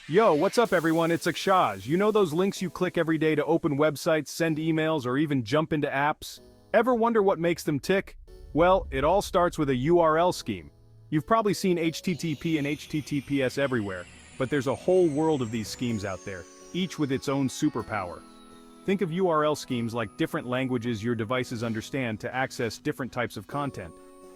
Yo, what's up everyone, it's Akshaj. You know those links you click every day to open websites, send emails, or even jump into apps? Ever wonder what makes them tick? Well, it all starts with a URL scheme. You've probably seen HTTP and HTTPS everywhere, but there's a whole world of these schemes out there, each with its own superpower. Think of URL schemes like different languages your devices understand to access different types of content.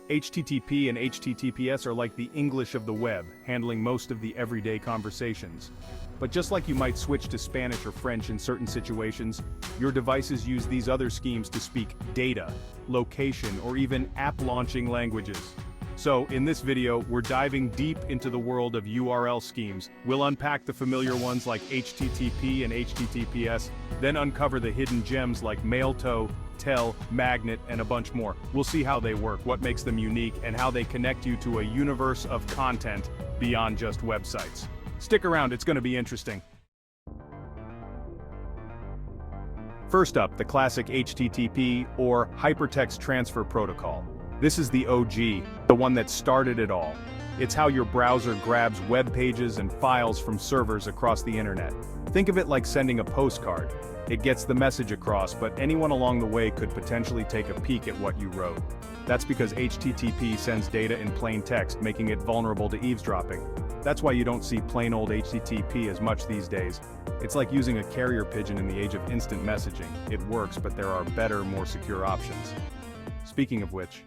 HTTP and HTTPS are like the English of the web, handling most of the everyday conversations. But just like you might switch to Spanish or French in certain situations, your devices use these other schemes to speak data, location, or even app launching languages. So, in this video, we're diving deep into the world of URL schemes. We'll unpack the familiar ones like HTTP and HTTPS, then uncover the hidden gems like Mailto, Tel, Magnet, and a bunch more. We'll see how they work, what makes them unique, and how they connect you to a universe of content beyond just websites. Stick around, it's going to be interesting. First up, the classic HTTP, or Hypertext Transfer Protocol. This is the OG, the one that started it all. It's how your browser grabs web pages and files from servers across the internet. Think of it like sending a postcard. It gets the message across, but anyone along the way could potentially take a peek at what you wrote. That's because HTTP sends data in plain text, making it vulnerable to eavesdropping. That's why you don't see plain old HTTP as much these days. It's like using a carrier pigeon in the age of instant messaging. It works, but there are better, more secure options. Speaking of which,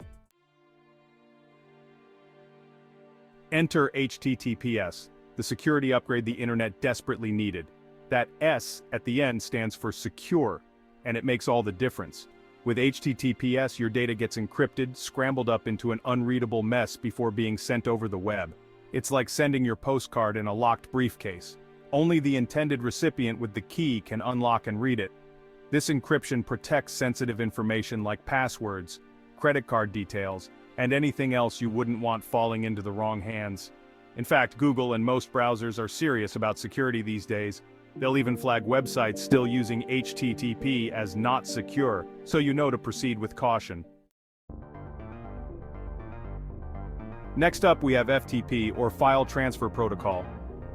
enter HTTPS, the security upgrade the internet desperately needed. That S at the end stands for secure, and it makes all the difference. With HTTPS, your data gets encrypted, scrambled up into an unreadable mess before being sent over the web. It's like sending your postcard in a locked briefcase. Only the intended recipient with the key can unlock and read it. This encryption protects sensitive information like passwords, credit card details, and anything else you wouldn't want falling into the wrong hands. In fact, Google and most browsers are serious about security these days. They'll even flag websites still using HTTP as not secure, so you know to proceed with caution. Next up we have FTP, or File Transfer Protocol.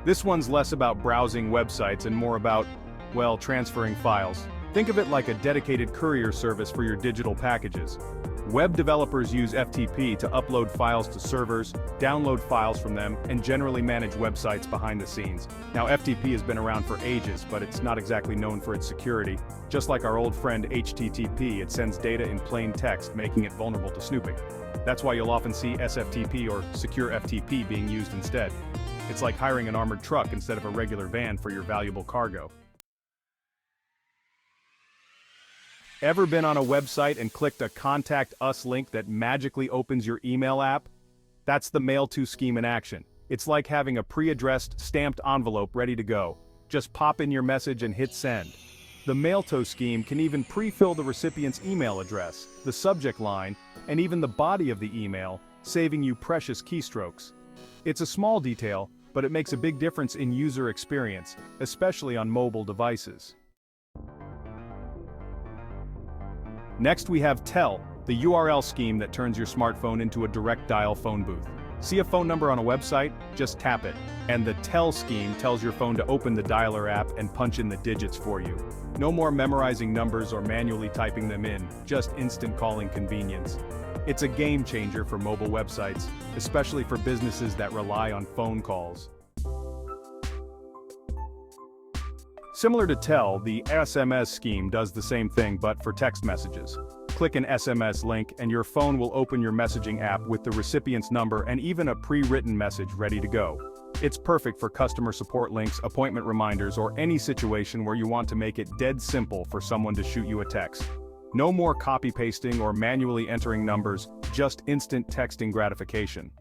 This one's less about browsing websites and more about, well, transferring files. Think of it like a dedicated courier service for your digital packages. Web developers use FTP to upload files to servers, download files from them, and generally manage websites behind the scenes. Now, FTP has been around for ages, but it's not exactly known for its security. Just like our old friend HTTP, it sends data in plain text, making it vulnerable to snooping. That's why you'll often see SFTP or Secure FTP being used instead. It's like hiring an armored truck instead of a regular van for your valuable cargo. Ever been on a website and clicked a Contact Us link that magically opens your email app? That's the Mailto scheme in action. It's like having a pre-addressed, stamped envelope ready to go. Just pop in your message and hit send. The Mailto scheme can even pre-fill the recipient's email address, the subject line, and even the body of the email, saving you precious keystrokes. It's a small detail, but it makes a big difference in user experience, especially on mobile devices. Next we have Tel, the URL scheme that turns your smartphone into a direct dial phone booth. See a phone number on a website? Just tap it. And the Tel scheme tells your phone to open the dialer app and punch in the digits for you. No more memorizing numbers or manually typing them in, just instant calling convenience. It's a game changer for mobile websites, especially for businesses that rely on phone calls. Similar to Tel, the SMS scheme does the same thing but for text messages. Click an SMS link and your phone will open your messaging app with the recipient's number and even a pre-written message ready to go. It's perfect for customer support links, appointment reminders, or any situation where you want to make it dead simple for someone to shoot you a text. No more copy-pasting or manually entering numbers, just instant texting gratification.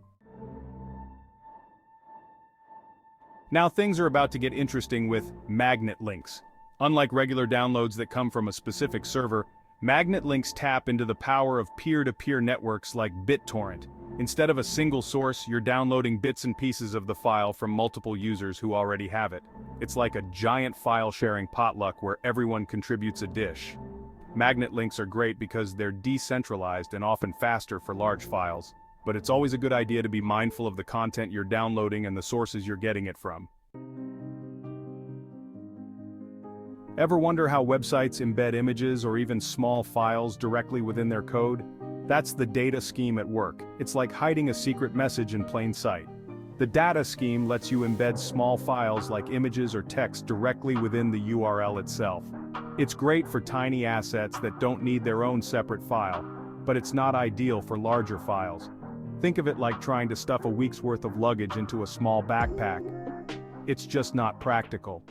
Now things are about to get interesting with magnet links. Unlike regular downloads that come from a specific server, magnet links tap into the power of peer-to-peer networks like BitTorrent. Instead of a single source, you're downloading bits and pieces of the file from multiple users who already have it. It's like a giant file-sharing potluck where everyone contributes a dish. Magnet links are great because they're decentralized and often faster for large files. But it's always a good idea to be mindful of the content you're downloading and the sources you're getting it from. Ever wonder how websites embed images or even small files directly within their code? That's the data scheme at work. It's like hiding a secret message in plain sight. The data scheme lets you embed small files like images or text directly within the URL itself. It's great for tiny assets that don't need their own separate file, but it's not ideal for larger files. Think of it like trying to stuff a week's worth of luggage into a small backpack. It's just not practical.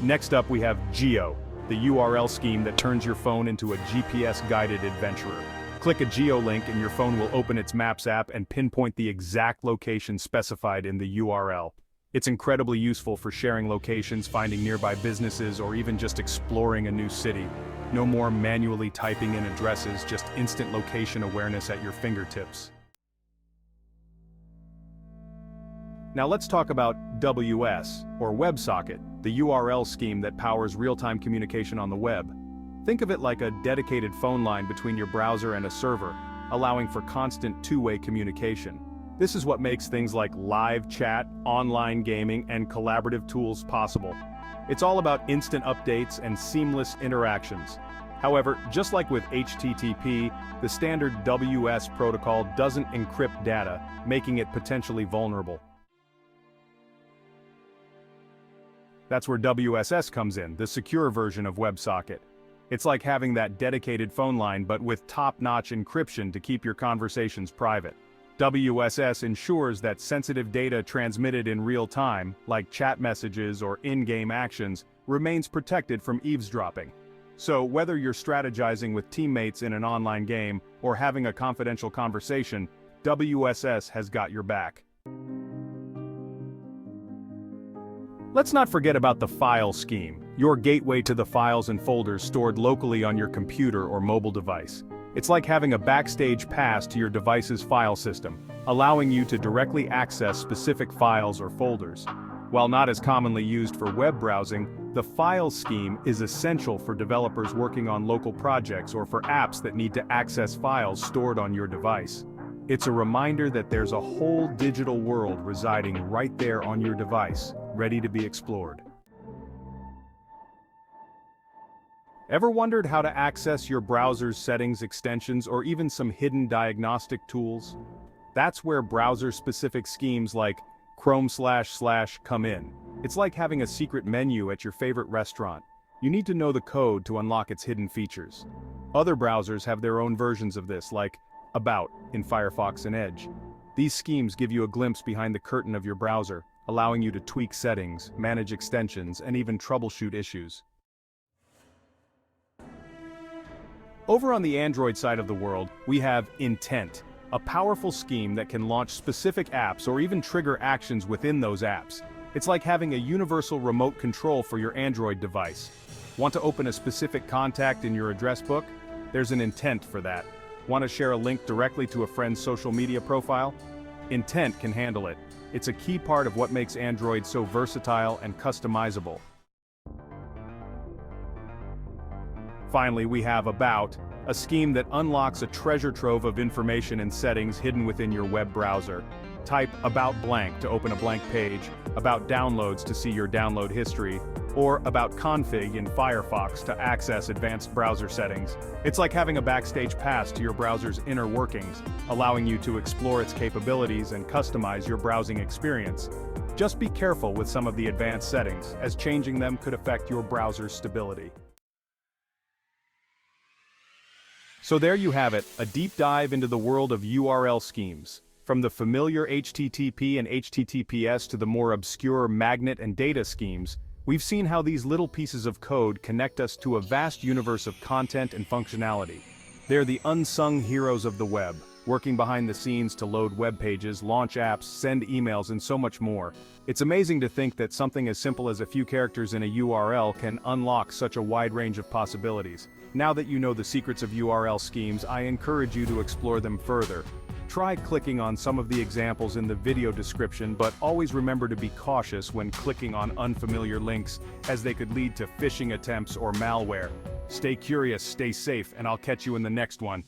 Next up we have Geo, the URL scheme that turns your phone into a GPS-guided adventurer. Click a Geo link and your phone will open its Maps app and pinpoint the exact location specified in the URL. It's incredibly useful for sharing locations, finding nearby businesses, or even just exploring a new city. No more manually typing in addresses, just instant location awareness at your fingertips. Now let's talk about WS, or WebSocket, the URL scheme that powers real-time communication on the web. Think of it like a dedicated phone line between your browser and a server, allowing for constant two-way communication. This is what makes things like live chat, online gaming, and collaborative tools possible. It's all about instant updates and seamless interactions. However, just like with HTTP, the standard WS protocol doesn't encrypt data, making it potentially vulnerable. That's where WSS comes in, the secure version of WebSocket. It's like having that dedicated phone line but with top-notch encryption to keep your conversations private. WSS ensures that sensitive data transmitted in real time, like chat messages or in-game actions, remains protected from eavesdropping. So whether you're strategizing with teammates in an online game or having a confidential conversation, WSS has got your back. Let's not forget about the file scheme, your gateway to the files and folders stored locally on your computer or mobile device. It's like having a backstage pass to your device's file system, allowing you to directly access specific files or folders. While not as commonly used for web browsing, the file scheme is essential for developers working on local projects or for apps that need to access files stored on your device. It's a reminder that there's a whole digital world residing right there on your device, ready to be explored. Ever wondered how to access your browser's settings, extensions, or even some hidden diagnostic tools? That's where browser-specific schemes like Chrome / come in. It's like having a secret menu at your favorite restaurant. You need to know the code to unlock its hidden features. Other browsers have their own versions of this, like About in Firefox and Edge. These schemes give you a glimpse behind the curtain of your browser, allowing you to tweak settings, manage extensions, and even troubleshoot issues. Over on the Android side of the world, we have Intent, a powerful scheme that can launch specific apps or even trigger actions within those apps. It's like having a universal remote control for your Android device. Want to open a specific contact in your address book? There's an intent for that. Want to share a link directly to a friend's social media profile? Intent can handle it. It's a key part of what makes Android so versatile and customizable. Finally, we have About, a scheme that unlocks a treasure trove of information and settings hidden within your web browser. Type About blank to open a blank page, About downloads to see your download history, or About config in Firefox to access advanced browser settings. It's like having a backstage pass to your browser's inner workings, allowing you to explore its capabilities and customize your browsing experience. Just be careful with some of the advanced settings, as changing them could affect your browser's stability. So there you have it, a deep dive into the world of URL schemes. From the familiar HTTP and HTTPS to the more obscure magnet and data schemes, we've seen how these little pieces of code connect us to a vast universe of content and functionality. They're the unsung heroes of the web, working behind the scenes to load web pages, launch apps, send emails, and so much more. It's amazing to think that something as simple as a few characters in a URL can unlock such a wide range of possibilities. Now that you know the secrets of URL schemes, I encourage you to explore them further. Try clicking on some of the examples in the video description, but always remember to be cautious when clicking on unfamiliar links, as they could lead to phishing attempts or malware. Stay curious, stay safe, and I'll catch you in the next one.